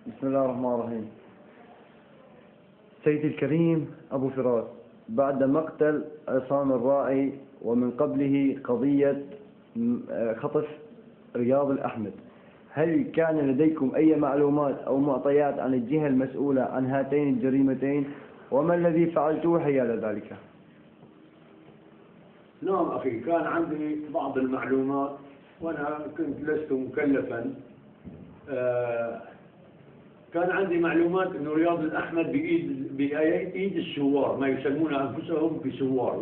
بسم الله الرحمن الرحيم. سيدي الكريم أبو فراس، بعد مقتل عصام الراعي ومن قبله قضية خطف رياض الأحمد، هل كان لديكم أي معلومات أو معطيات عن الجهة المسؤولة عن هاتين الجريمتين، وما الذي فعلتوه حيال ذلك؟ نعم أخي، كان عندي بعض المعلومات وأنا كنت لست مكلفا. كان عندي معلومات أنه رياض الأحمد بإيد السوار، ما يسمون أنفسهم بسوار،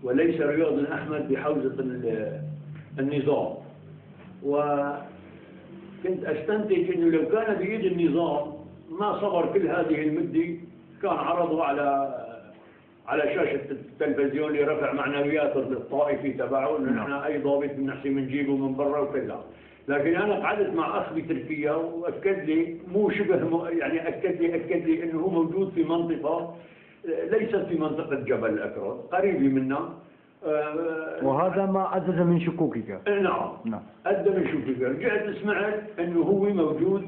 وليس رياض الأحمد بحوزة النظام. وكنت أستنتج أنه لو كان بإيد النظام ما صبر كل هذه المدة، كان عرضه على شاشة التلفزيون لرفع معنويات الطائفي تبعه أنه نحن أي ضابط بنحسن بنجيبه من برا وكذا. لكن أنا قعدت مع أخ بتركيا وأكد لي، مو شبه يعني أكد لي أنه هو موجود في منطقة ليست في منطقة جبل الأكراد، قريبة منا. وهذا ما عزز من شكوكك؟ نعم أدى من شكوكك. رجعت سمعت أنه هو موجود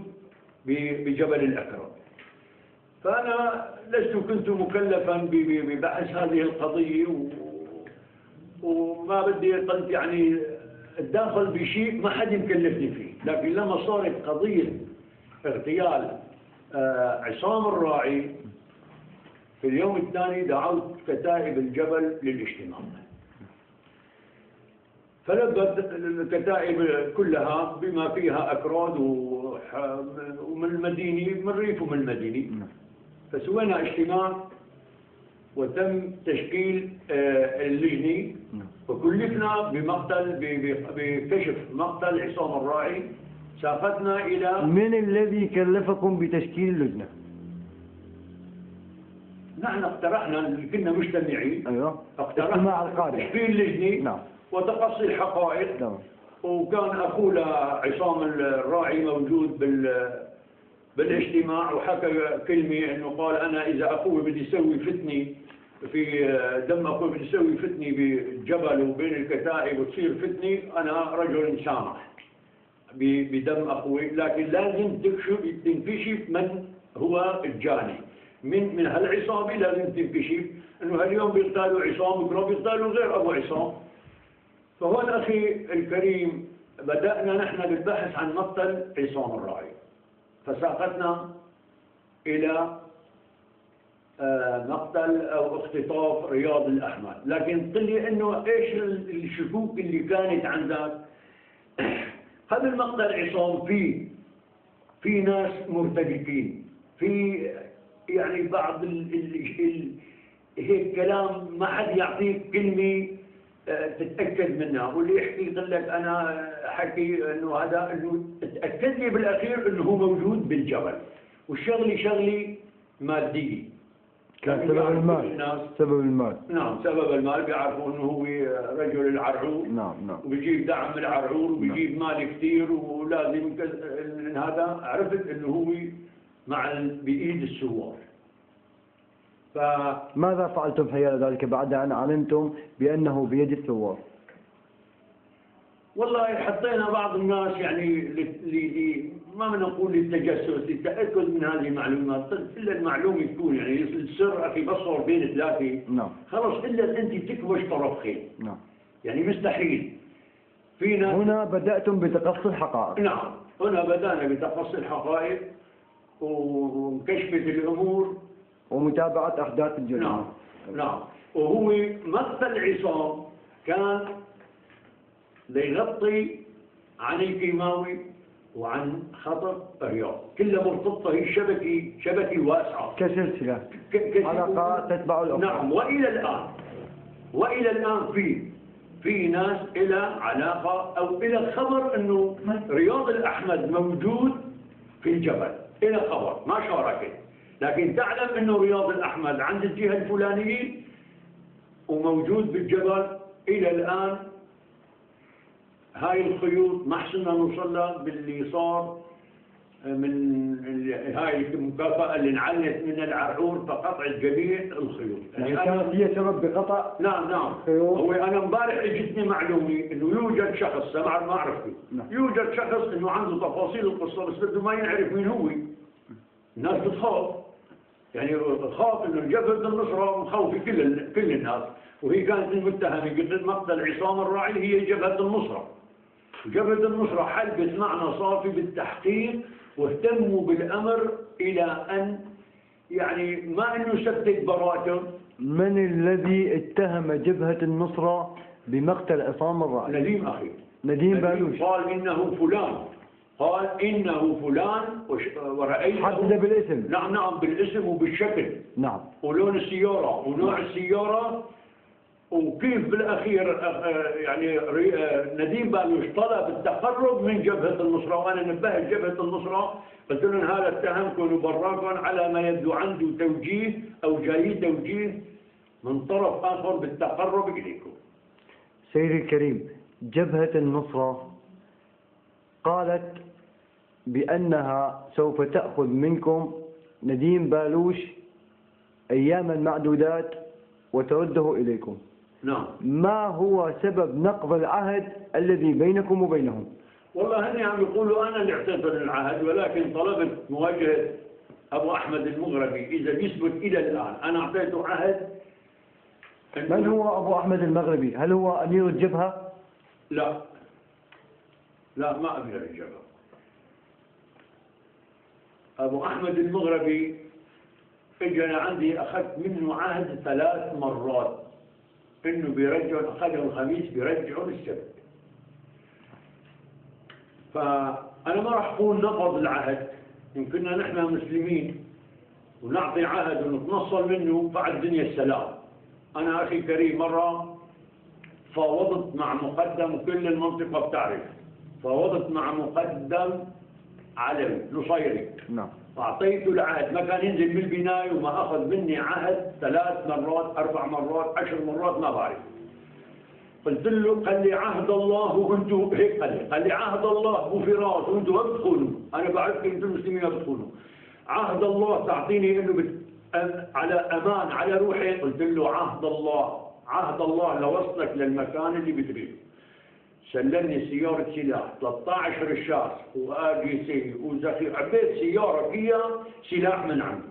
بجبل الأكراد، فأنا كنت مكلفا ببحث هذه القضية، وما بدي قلت يعني الداخل بشيء ما حد مكلفني فيه. لكن لما صارت قضية اغتيال عصام الراعي في اليوم الثاني دعوت كتائب الجبل للاجتماع، فلبت الكتائب كلها بما فيها أكراد ومن المدينة، من ريف ومن المدينة. فسوينا اجتماع وتم تشكيل اللجنة، وكلفنا بكشف مقتل عصام الراعي. ساقتنا إلى من الذي كلفكم بتشكيل اللجنة؟ نحن اقترحنا، كنا مجتمعين. أيوة. اقترحنا تشكيل لجنة وتقصي الحقائق. وكان أخوه عصام الراعي موجود بالاجتماع، وحكى كلمة انه قال انا اذا اخوي بدي يسوي فتنة في دم اخوي، بدي يسوي فتنة بالجبل وبين الكتائب وتصير فتنة، انا رجل سامح بدم اخوي، لكن لازم تنكشف من هو الجاني من هالعصابة. لازم تنكشف انه هاليوم بيغتالوا عصام وبكره بيغتالوا غير ابو عصام. فهون اخي الكريم بدأنا نحن بالبحث عن مقتل عصام الراعي، فساقتنا إلى مقتل أو اختطاف رياض الأحمد. لكن قل لي إنه إيش الشكوك اللي كانت عندك؟ هذا المقتل عصام في ناس مرتبكين، في يعني بعض هيك كلام ما حد يعطيك كلمة تتأكد منها، واللي يحكي يقول لك أنا حكي إنه هذا، إنه تأكد لي بالأخير إنه هو موجود بالجبل، والشغلة مادية. كان سبب المال. نعم، سبب المال. بيعرفوا إنه هو رجل العرعور. نعم. وبيجيب دعم العرعور وبيجيب مال كثير، ولازم هذا. عرفت إنه هو بإيد السوار. ماذا فعلتم حيال ذلك بعد أن علمتم بأنه بيد الثوار؟ والله حطينا بعض الناس يعني ما بنقول للتجسس، للتأكد من هذه المعلومات. إلا المعلومة تكون يعني السر أخي بصور بين ثلاثة. خلص، إلا أنت تكبش طرف خيل. يعني مستحيل. هنا بدأتم بتقصي الحقائق. نعم، هنا بدأنا بتقصي الحقائق وكشفة الأمور ومتابعة أحداث الجريمة. نعم. وهو مقتل عصام كان ليغطي عن الكيماوي وعن خطف رياض، كلها مرتبطة. هي شبكة واسعة كسلسلة علاقات تتبع الأخرى. نعم. وإلى الآن في ناس إلى علاقة أو إلى خبر أنه رياض الأحمد موجود في الجبل، إلى خبر ما شاركت، لكن تعلم أنه رياض الأحمد عند الجهة الفلانية وموجود بالجبل. إلى الآن هاي الخيوط ما حسنا نوصلها باللي صار هاي المكافأة اللي انعلنت من العرعور فقطع جميع الخيوط. يعني كانت هي سبب بقطع نعم خيوط. هو أنا امبارح اجتني معلومة إنه يوجد شخص سمع ما عرفته يوجد شخص إنه عنده تفاصيل القصة بس بده ما يعرف مين هو. الناس بتخاف يعني خاف إنه جبهة النصرة مخوفة كل الناس وهي كانت المتهمة قبل مقتل عصام الراعي هي جبهة النصرة. جبهة النصرة حلبت معنا صافي بالتحقيق واهتموا بالأمر إلى أن يعني ما أنه يثبت براءته. من الذي اتهم جبهة النصرة بمقتل عصام الراعي؟ نديم أخي نديم بالوش قال إنه فلان ورأيته حدد بالاسم. نعم بالاسم وبالشكل نعم ولون السيارة ونوع السيارة وكيف بالأخير يعني نديم بالوش طلب التقرب من جبهة النصرة وأنا نبهت جبهة النصرة قلت لهم هذا اتهمكم وبراكم على ما يبدو عنده توجيه أو جاي توجيه من طرف آخر بالتقرب إليكم. سيدي الكريم جبهة النصرة قالت بأنها سوف تأخذ منكم نديم بالوش أياما معدودات وترده إليكم. نعم. ما هو سبب نقض العهد الذي بينكم وبينهم؟ والله هن عم يقولوا أنا اللي اعتذر العهد ولكن طلبت مواجهة أبو أحمد المغربي إذا بيثبت إلى الآن أنا أعطيته عهد. من هو أبو أحمد المغربي؟ هل هو أمير الجبهة؟ لا ما أمير الجبهة. أبو أحمد المغربي اجى عندي أخذت منه عهد 3 مرات إنه بيرجعوا أخذوا الخميس بيرجعوا السبت. فأنا ما راح أقول نقض العهد يمكننا نحن مسلمين ونعطي عهد ونتنصل منه بعد الدنيا السلام. أنا أخي كريم مرة فاوضت مع مقدم وكل المنطقة بتعرف فاوضت مع مقدم علوي نصيري. نعم. أعطيته العهد ما كان ينزل من البناية وما أخذ مني عهد 3 مرات 4 مرات 10 مرات ما بعرف. قلت له قال لي عهد الله وانتم هيك قال لي عهد الله ابو فراس وانتم ما بتخونوا. انا بعرف انتم المسلمين ما بتخونوا. عهد الله تعطيني انه على امان على روحي. قلت له عهد الله لوصلك للمكان اللي بتريده. سلمني سيارة سلاح 13 رشاش وآجي وزخير عبيت سيارة فيها سلاح من عندي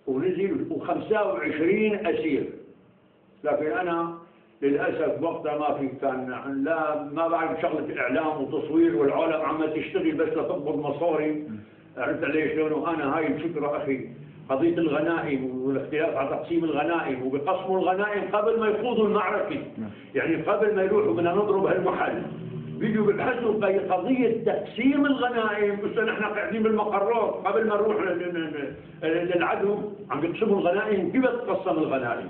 ونزل و25 أسير. لكن أنا للأسف وقتها ما في كان لا ما بعرف شغلة الإعلام وتصوير والعالم عم تشتغل بس لتقبض مصاري. عرفت علي شلون؟ وأنا هاي الفكرة أخي قضية الغنائم والاختلاف على تقسيم الغنائم وبقسموا الغنائم قبل ما يخوضوا المعركة. يعني قبل ما يروحوا بدنا نضرب هالمحل بيجوا بيبحثوا قضية تقسيم الغنائم. بس نحن قاعدين بالمقرات قبل ما نروح للعدو عم بيقسموا الغنائم كيف تقسم الغنائم.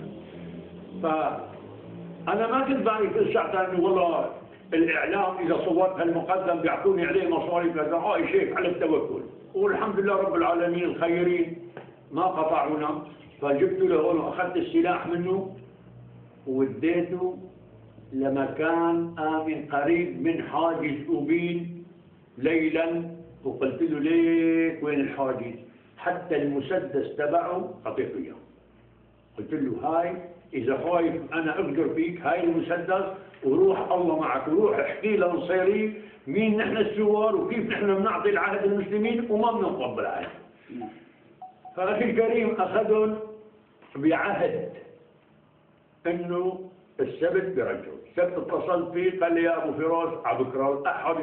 فأنا ما كنت بعرف ساعتها إنه والله الإعلام إذا صورت هالمقدم بيعطوني عليه مصاري كذا شيك على التوكل. والحمد لله رب العالمين الخيرين ما قطعونا. فجبت له هون وأخذت السلاح منه ووديته لمكان آمن قريب من حاجز أوبين ليلا. وقلت له ليك وين الحاجز؟ حتى المسدس تبعه أعطيته إياه. قلت له هاي إذا خايف أنا أقدر فيك هاي المسدس وروح الله معك وروح احكي لنصيري مين نحن الثوار وكيف نحن بنعطي العهد للمسلمين وما بننقض بالعهد. فأخي الكريم أخذهم بعهد إنه السبت برجعوا. السبت اتصلت فيه قال لي يا أبو فراس عبكرة الأحد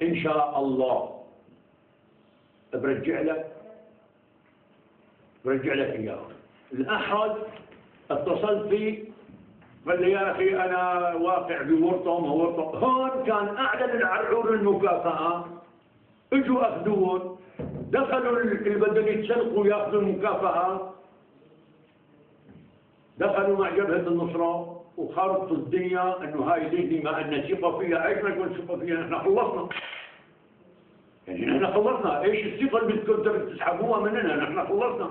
إن شاء الله برجع لك إياه. الأحد اتصلت فيه قال لي يا أخي أنا واقع بورطة هون كان أعلن العرعور المكافأة. اجوا أخذوهم دخلوا اللي بدهم يتسلقوا ياخذوا المكافأة دخلوا مع جبهة النصرة وخرطوا الدنيا انه هاي دي ما أن ثقة فيها. ايش ما نكون ثقة فيها؟ نحن خلصنا. يعني نحن خلصنا. ايش الثقة اللي بدكم تسحبوها مننا؟ نحن خلصنا.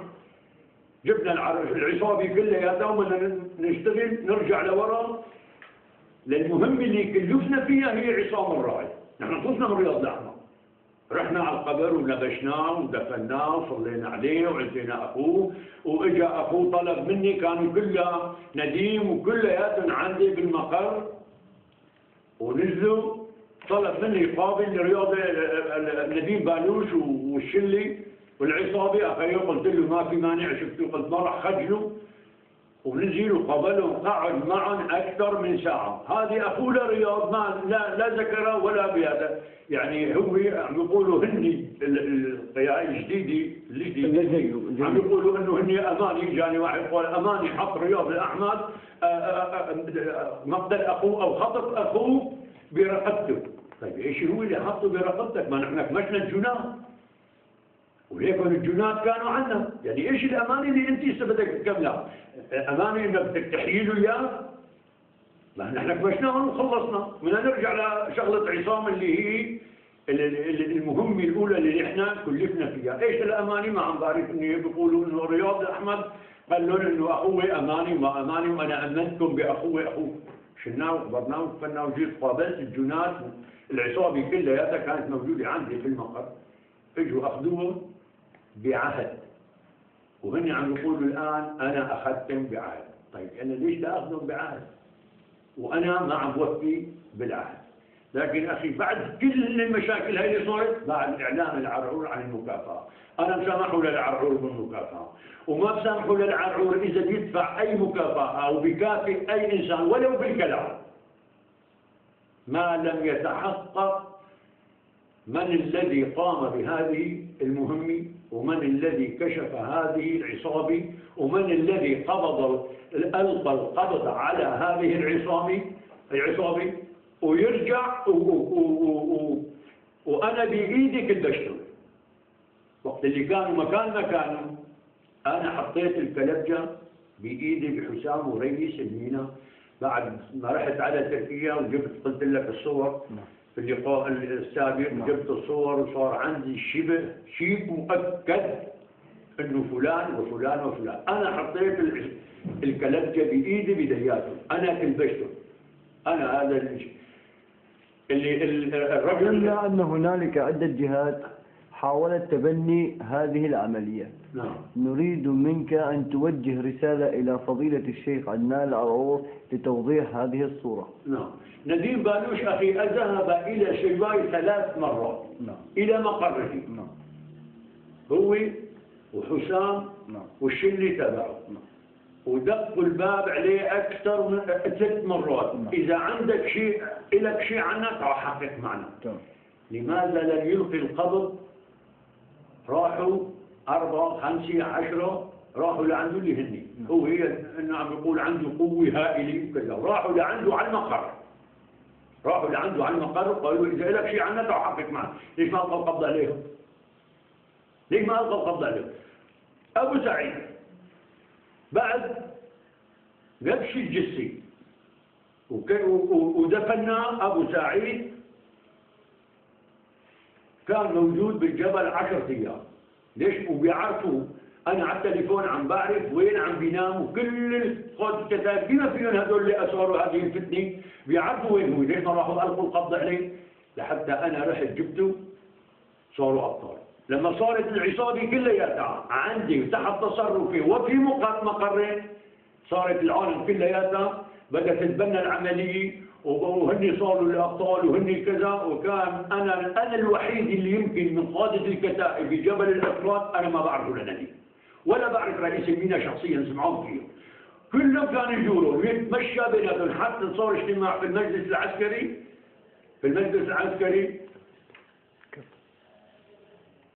جبنا العصابة كلها وبدنا نشتغل نرجع لورا للمهم اللي كلفنا فيها هي عصام الراعي. نحن خلصنا من رياض الأحمر. رحنا على القبر ونبشناه ودفناه وصلينا عليه وعزينا أخوه، وإجا أخوه طلب مني، كانوا كلها نديم وكلياتهم عندي بالمقر، ونزلوا طلب مني قابل لرياض نديم بالوش والشلي والعصابي أخيه، قلت له ما في مانع، شفتوا قلت ما راح خجلوا، ونزل وقابلهم قعد معهم أكثر من ساعة. هذه أخوه لرياض ما لا ذكره ولا بهذا، يعني هو عم يقولوا هني القياء الجديدي عم يقولوا انه هني اماني، جاني واحد قال اماني حط رياض الاحمد مقتل اخوه او خطف اخوه برقبته. طيب ايش هو اللي حطه برقبتك؟ ما نحن كمشنا الجنات وليكن الجنات كانوا عنا، يعني ايش الاماني اللي انت بدك تكملها؟ اماني انك بدك تحيي له اياه؟ ما نحن كمشناهم وخلصنا، بدنا نرجع لشغله عصام اللي هي المهمة الأولى اللي احنا كلفنا فيها. ايش الأماني؟ ما عم بعرف انه بيقولوا انه رياض أحمد قال لهم انه أخوي أماني ما أماني وأنا أمنتكم بأخوي أخوه. شلناه وكبرناه وكفناه وجيت قابلت الجنات العصابة كلها كانت موجودة عندي في المقر، اجوا أخذوهم بعهد، وهن عم يقولوا الآن أنا أخذتهم بعهد. طيب أنا ليش لا أخذهم بعهد؟ وأنا ما عم بوفي بالعهد. لكن أخي بعد كل المشاكل هاي اللي صارت، بعد إعلان العرعور عن المكافأة، أنا مسامحه للعرعور بالمكافأة، وما بسامحه للعرعور إذا بيدفع أي مكافأة أو بكافئ أي إنسان ولو بالكلام، ما لم يتحقق من الذي قام بهذه المهمة، ومن الذي كشف هذه العصابة، ومن الذي ألقى القبض على هذه العصابة ويرجع وأنا بإيدي كنت أشتغل. وقت اللي كانوا مكاننا أنا حطيت الكلبجة بإيدي بحسام وريس المينا، بعد ما رحت على تركيا وجبت قلت لك الصور في اللقاء السابق، جبت الصور وصار عندي شيء مؤكد انه فلان وفلان وفلان. انا حطيت الكلبجة بإيدي بدياته، انا كلبشته، انا هذا الرجل. إلا أن هنالك عدة جهات حاولت تبني هذه العملية. نعم. نريد منك أن توجه رسالة إلى فضيلة الشيخ عدنان العرعور لتوضيح هذه الصورة. نعم. نديم بالوش أخي ذهب إلى شيباي 3 مرات. نعم. إلى مقره. نعم. هو وحسام. نعم. والشلي تبعه. نعم. ودقوا الباب عليه أكثر من 6 مرات. نعم. إذا عندك شيء إلك شيء عنا تعال حقق معنا. تمام. لماذا لم يلقي القبض؟ راحوا 4 5 10 راحوا لعنده اللي هني. هو هي انه عم يقول عنده قوه هائله وكذا، راحوا لعنده على المقر. راحوا لعنده على المقر وقالوا اذا لك شيء عنا تعال حقق معنا. ليش ما القى القبض عليهم؟ ليش ما القى القبض عليهم؟ ابو سعيد بعد نبش الجثه ودفناه. ابو سعيد كان موجود بالجبل 10 أيام. ليش؟ وبيعرفوا أنا على التليفون عم بعرف وين عم بينام، وكل الكتاب بما فيهم هذول اللي أثاروا هذه الفتنة بيعرفوا وين هو. ليش ما راحوا ألقوا القبض عليه؟ لحتى أنا رحت جبته صاروا أبطال. لما صارت العصابة كلياتها عندي تحت تصرفي وفي مقرين، صارت العالم كلياتها بدأت تتبنى العملية وهني صاروا الأبطال وهني كذا. وكان أنا الوحيد اللي يمكن من قادة الكتائب بجبل الأفراد أنا ما بعرفه لندي ولا بعرف رئيس المينا شخصيا، سمعون فيه كلهم كانوا يجوروا ويتمشى بيناتهم. حتى صار اجتماع في المجلس العسكري